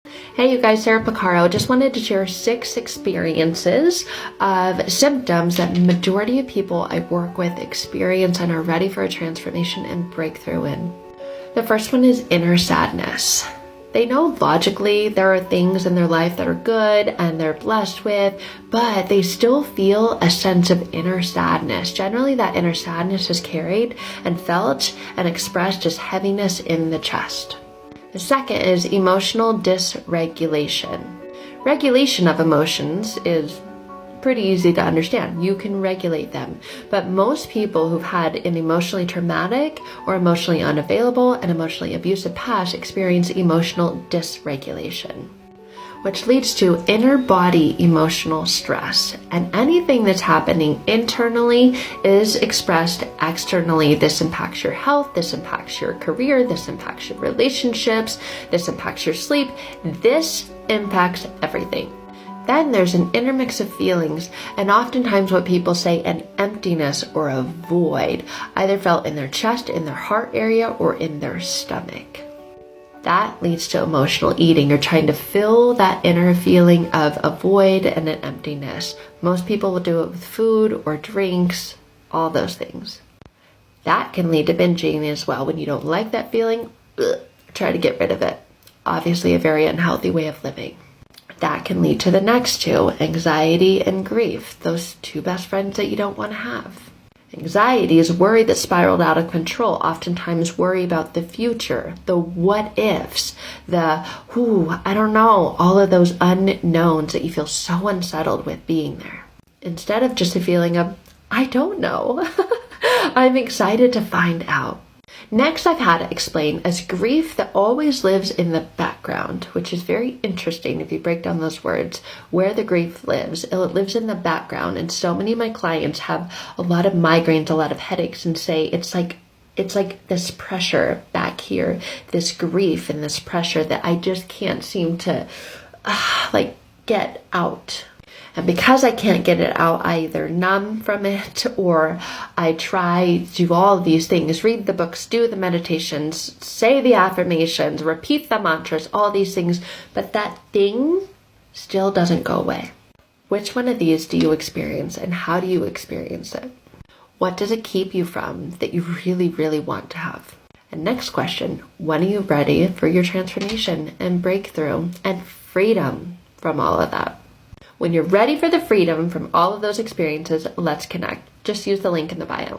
Hey you guys, Sarah Picaro. Just wanted to share 6 experiences of symptoms that majority of people I work with experience and are ready for a transformation and breakthrough in. The first one is inner sadness. They know logically there are things in their life that are good and they're blessed with, but they still feel a sense of inner sadness. Generally, that inner sadness is carried and felt and expressed as heaviness in the chest. The second is emotional dysregulation. Regulation of emotions is pretty easy to understand. You can regulate them. But most people who've had an emotionally traumatic or emotionally unavailable and emotionally abusive past experience emotional dysregulation, which leads to inner body emotional stress. And anything that's happening internally is expressed externally. This impacts your health, this impacts your career, this impacts your relationships, this impacts your sleep, this impacts everything. Then there's an intermix of feelings, and oftentimes what people say, an emptiness or a void, either felt in their chest, in their heart area, or in their stomach. That leads to emotional eating. You're trying to fill that inner feeling of a void and an emptiness. Most people will do it with food or drinks, all those things. That can lead to binging as well. When you don't like that feeling, try to get rid of it. Obviously a very unhealthy way of living. That can lead to the next two, anxiety and grief, those two best friends that you don't want to have. Anxiety is worry that spiraled out of control, oftentimes worry about the future, the what ifs, the I don't know, all of those unknowns that you feel so unsettled with being there. Instead of just a feeling of, I don't know, I'm excited to find out. Next, I've had it explained as grief that always lives in the background, which is very interesting if you break down those words, where the grief lives. It lives in the background, and so many of my clients have a lot of migraines, a lot of headaches, and say it's like this pressure back here, this grief and this pressure that I just can't seem to get out. And because I can't get it out, I either numb from it or I try to do all of these things, read the books, do the meditations, say the affirmations, repeat the mantras, all these things, but that thing still doesn't go away. Which one of these do you experience and how do you experience it? What does it keep you from that you really, really want to have? And next question, when are you ready for your transformation and breakthrough and freedom from all of that? When you're ready for the freedom from all of those experiences, let's connect. Just use the link in the bio.